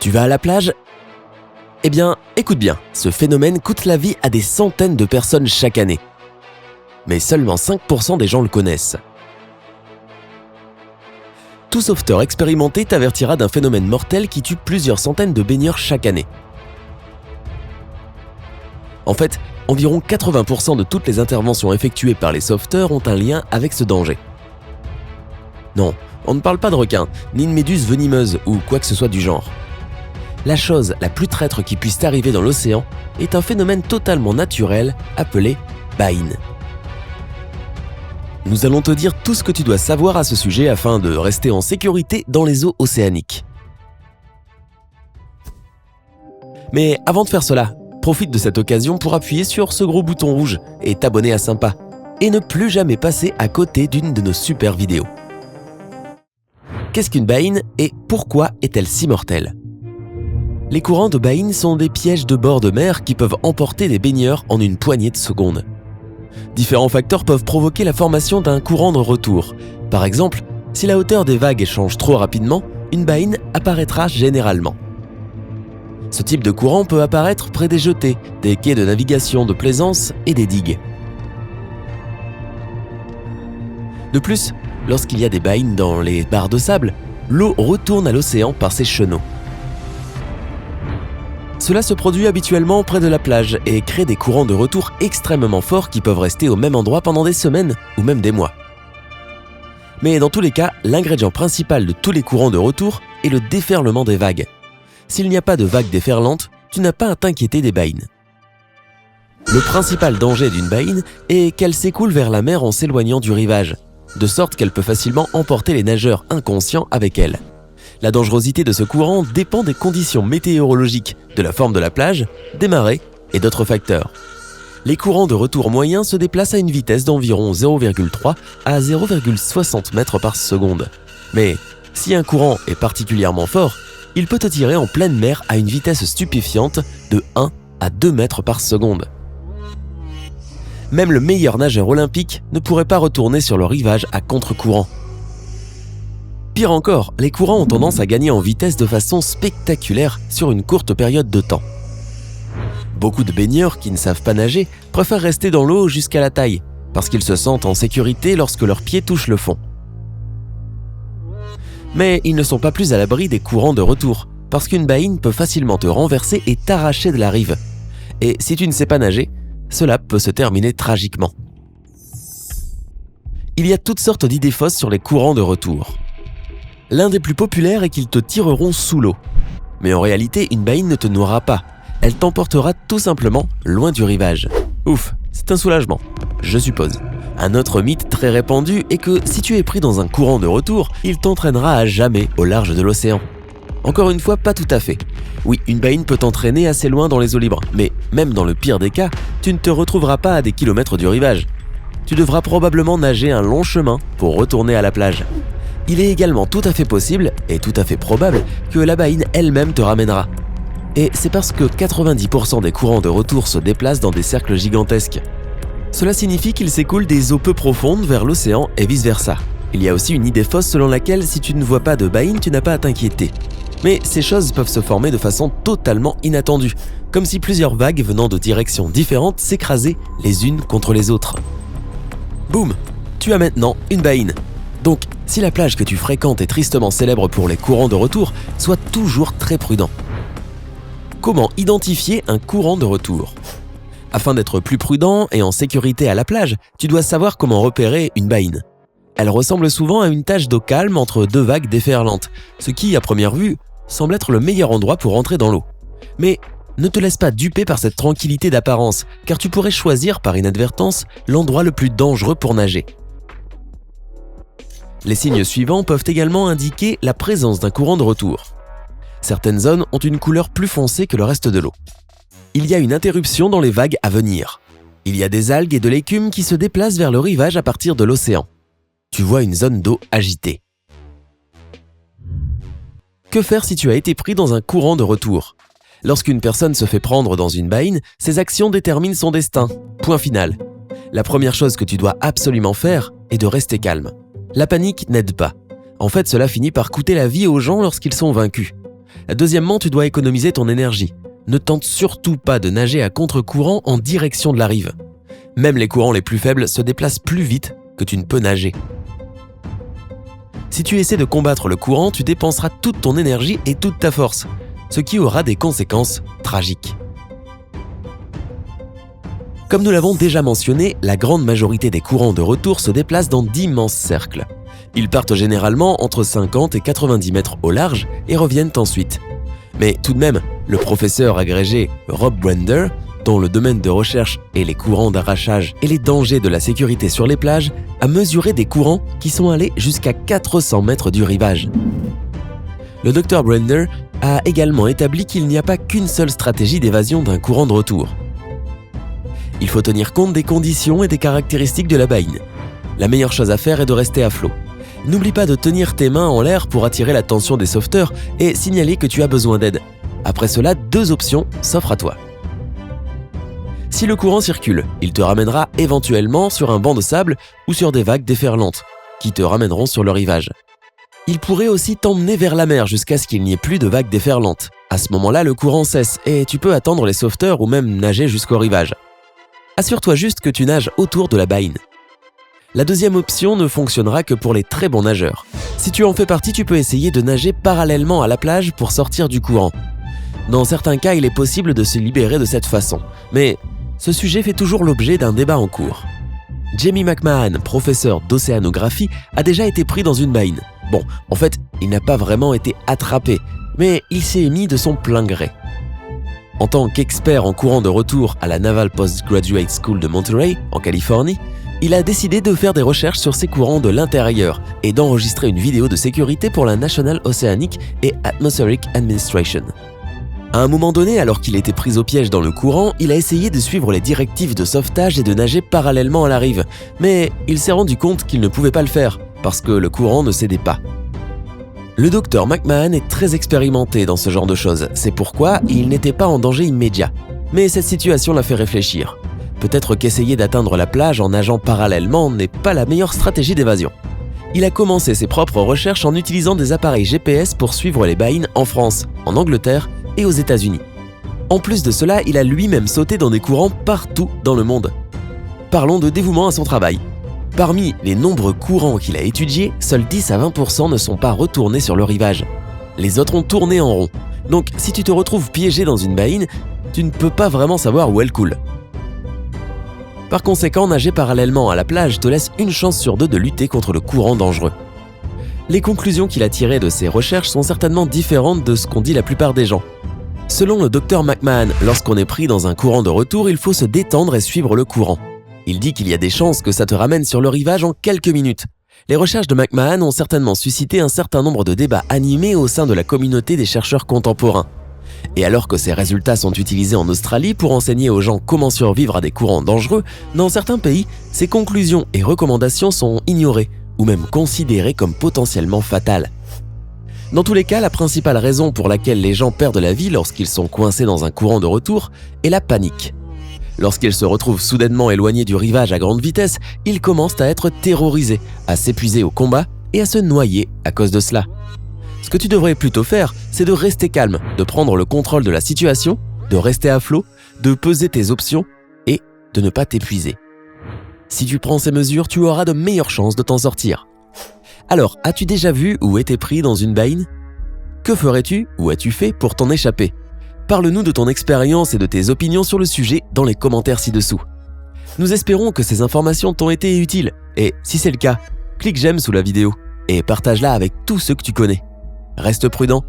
Tu vas à la plage ? Eh bien, écoute bien, ce phénomène coûte la vie à des centaines de personnes chaque année. Mais seulement 5% des gens le connaissent. Tout sauveteur expérimenté t'avertira d'un phénomène mortel qui tue plusieurs centaines de baigneurs chaque année. En fait, environ 80% de toutes les interventions effectuées par les sauveteurs ont un lien avec ce danger. Non, on ne parle pas de requins, ni de méduses venimeuses ou quoi que ce soit du genre. La chose la plus traître qui puisse t'arriver dans l'océan est un phénomène totalement naturel appelé baïne. Nous allons te dire tout ce que tu dois savoir à ce sujet afin de rester en sécurité dans les eaux océaniques. Mais avant de faire cela, profite de cette occasion pour appuyer sur ce gros bouton rouge et t'abonner à Sympa, et ne plus jamais passer à côté d'une de nos super vidéos. Qu'est-ce qu'une baïne et pourquoi est-elle si mortelle ? Les courants de baïne sont des pièges de bord de mer qui peuvent emporter des baigneurs en une poignée de secondes. Différents facteurs peuvent provoquer la formation d'un courant de retour. Par exemple, si la hauteur des vagues change trop rapidement, une baïne apparaîtra généralement. Ce type de courant peut apparaître près des jetées, des quais de navigation de plaisance et des digues. De plus, lorsqu'il y a des baïnes dans les barres de sable, l'eau retourne à l'océan par ses chenaux. Cela se produit habituellement près de la plage et crée des courants de retour extrêmement forts qui peuvent rester au même endroit pendant des semaines ou même des mois. Mais dans tous les cas, l'ingrédient principal de tous les courants de retour est le déferlement des vagues. S'il n'y a pas de vagues déferlantes, tu n'as pas à t'inquiéter des baïnes. Le principal danger d'une baïne est qu'elle s'écoule vers la mer en s'éloignant du rivage, de sorte qu'elle peut facilement emporter les nageurs inconscients avec elle. La dangerosité de ce courant dépend des conditions météorologiques, de la forme de la plage, des marées et d'autres facteurs. Les courants de retour moyens se déplacent à une vitesse d'environ 0,3 à 0,60 mètres par seconde. Mais si un courant est particulièrement fort, il peut te tirer en pleine mer à une vitesse stupéfiante de 1 à 2 mètres par seconde. Même le meilleur nageur olympique ne pourrait pas retourner sur le rivage à contre-courant. Pire encore, les courants ont tendance à gagner en vitesse de façon spectaculaire sur une courte période de temps. Beaucoup de baigneurs qui ne savent pas nager préfèrent rester dans l'eau jusqu'à la taille, parce qu'ils se sentent en sécurité lorsque leurs pieds touchent le fond. Mais ils ne sont pas plus à l'abri des courants de retour, parce qu'une baïne peut facilement te renverser et t'arracher de la rive. Et si tu ne sais pas nager, cela peut se terminer tragiquement. Il y a toutes sortes d'idées fausses sur les courants de retour. L'un des plus populaires est qu'ils te tireront sous l'eau. Mais en réalité, une baïne ne te noiera pas. Elle t'emportera tout simplement loin du rivage. Ouf, c'est un soulagement, je suppose. Un autre mythe très répandu est que si tu es pris dans un courant de retour, il t'entraînera à jamais au large de l'océan. Encore une fois, pas tout à fait. Oui, une baïne peut t'entraîner assez loin dans les eaux libres, mais même dans le pire des cas, tu ne te retrouveras pas à des kilomètres du rivage. Tu devras probablement nager un long chemin pour retourner à la plage. Il est également tout à fait possible, et tout à fait probable, que la baïne elle-même te ramènera. Et c'est parce que 90% des courants de retour se déplacent dans des cercles gigantesques. Cela signifie qu'ils s'écoulent des eaux peu profondes vers l'océan et vice-versa. Il y a aussi une idée fausse selon laquelle si tu ne vois pas de baïne, tu n'as pas à t'inquiéter. Mais ces choses peuvent se former de façon totalement inattendue, comme si plusieurs vagues venant de directions différentes s'écrasaient les unes contre les autres. Boum, tu as maintenant une baïne. Donc, si la plage que tu fréquentes est tristement célèbre pour les courants de retour, sois toujours très prudent. Comment identifier un courant de retour ? Afin d'être plus prudent et en sécurité à la plage, tu dois savoir comment repérer une baïne. Elle ressemble souvent à une tache d'eau calme entre deux vagues déferlantes, ce qui, à première vue, semble être le meilleur endroit pour entrer dans l'eau. Mais ne te laisse pas duper par cette tranquillité d'apparence, car tu pourrais choisir par inadvertance l'endroit le plus dangereux pour nager. Les signes suivants peuvent également indiquer la présence d'un courant de retour. Certaines zones ont une couleur plus foncée que le reste de l'eau. Il y a une interruption dans les vagues à venir. Il y a des algues et de l'écume qui se déplacent vers le rivage à partir de l'océan. Tu vois une zone d'eau agitée. Que faire si tu as été pris dans un courant de retour ? Lorsqu'une personne se fait prendre dans une baïne, ses actions déterminent son destin. Point final. La première chose que tu dois absolument faire est de rester calme. La panique n'aide pas. En fait, cela finit par coûter la vie aux gens lorsqu'ils sont vaincus. Deuxièmement, tu dois économiser ton énergie. Ne tente surtout pas de nager à contre-courant en direction de la rive. Même les courants les plus faibles se déplacent plus vite que tu ne peux nager. Si tu essaies de combattre le courant, tu dépenseras toute ton énergie et toute ta force, ce qui aura des conséquences tragiques. Comme nous l'avons déjà mentionné, la grande majorité des courants de retour se déplacent dans d'immenses cercles. Ils partent généralement entre 50 et 90 mètres au large et reviennent ensuite. Mais tout de même, le professeur agrégé Rob Brender, dont le domaine de recherche est les courants d'arrachage et les dangers de la sécurité sur les plages, a mesuré des courants qui sont allés jusqu'à 400 mètres du rivage. Le Dr Brender a également établi qu'il n'y a pas qu'une seule stratégie d'évasion d'un courant de retour. Il faut tenir compte des conditions et des caractéristiques de la baïne. La meilleure chose à faire est de rester à flot. N'oublie pas de tenir tes mains en l'air pour attirer l'attention des sauveteurs et signaler que tu as besoin d'aide. Après cela, 2 options s'offrent à toi. Si le courant circule, il te ramènera éventuellement sur un banc de sable ou sur des vagues déferlantes, qui te ramèneront sur le rivage. Il pourrait aussi t'emmener vers la mer jusqu'à ce qu'il n'y ait plus de vagues déferlantes. À ce moment-là, le courant cesse et tu peux attendre les sauveteurs ou même nager jusqu'au rivage. Assure-toi juste que tu nages autour de la baïne. La deuxième option ne fonctionnera que pour les très bons nageurs. Si tu en fais partie, tu peux essayer de nager parallèlement à la plage pour sortir du courant. Dans certains cas, il est possible de se libérer de cette façon, mais ce sujet fait toujours l'objet d'un débat en cours. Jamie McMahon, professeur d'océanographie, a déjà été pris dans une baïne. Bon, en fait, il n'a pas vraiment été attrapé, mais il s'est mis de son plein gré. En tant qu'expert en courant de retour à la Naval Postgraduate School de Monterey, en Californie, il a décidé de faire des recherches sur ces courants de l'intérieur et d'enregistrer une vidéo de sécurité pour la National Oceanic and Atmospheric Administration. À un moment donné, alors qu'il était pris au piège dans le courant, il a essayé de suivre les directives de sauvetage et de nager parallèlement à la rive, mais il s'est rendu compte qu'il ne pouvait pas le faire, parce que le courant ne cédait pas. Le docteur McMahon est très expérimenté dans ce genre de choses, c'est pourquoi il n'était pas en danger immédiat. Mais cette situation l'a fait réfléchir. Peut-être qu'essayer d'atteindre la plage en nageant parallèlement n'est pas la meilleure stratégie d'évasion. Il a commencé ses propres recherches en utilisant des appareils GPS pour suivre les baïnes en France, en Angleterre et aux États-Unis. En plus de cela, il a lui-même sauté dans des courants partout dans le monde. Parlons de dévouement à son travail. Parmi les nombreux courants qu'il a étudiés, seuls 10 à 20% ne sont pas retournés sur le rivage. Les autres ont tourné en rond. Donc si tu te retrouves piégé dans une baïne, tu ne peux pas vraiment savoir où elle coule. Par conséquent, nager parallèlement à la plage te laisse une chance sur 2 de lutter contre le courant dangereux. Les conclusions qu'il a tirées de ses recherches sont certainement différentes de ce qu'ont dit la plupart des gens. Selon le Dr McMahon, lorsqu'on est pris dans un courant de retour, il faut se détendre et suivre le courant. Il dit qu'il y a des chances que ça te ramène sur le rivage en quelques minutes. Les recherches de McMahon ont certainement suscité un certain nombre de débats animés au sein de la communauté des chercheurs contemporains. Et alors que ces résultats sont utilisés en Australie pour enseigner aux gens comment survivre à des courants dangereux, dans certains pays, ces conclusions et recommandations sont ignorées ou même considérées comme potentiellement fatales. Dans tous les cas, la principale raison pour laquelle les gens perdent la vie lorsqu'ils sont coincés dans un courant de retour est la panique. Lorsqu'ils se retrouvent soudainement éloignés du rivage à grande vitesse, ils commencent à être terrorisés, à s'épuiser au combat et à se noyer à cause de cela. Ce que tu devrais plutôt faire, c'est de rester calme, de prendre le contrôle de la situation, de rester à flot, de peser tes options et de ne pas t'épuiser. Si tu prends ces mesures, tu auras de meilleures chances de t'en sortir. Alors, as-tu déjà vu ou été pris dans une baïne ? Que ferais-tu ou as-tu fait pour t'en échapper ? Parle-nous de ton expérience et de tes opinions sur le sujet dans les commentaires ci-dessous. Nous espérons que ces informations t'ont été utiles et si c'est le cas, clique j'aime sous la vidéo et partage-la avec tous ceux que tu connais. Reste prudent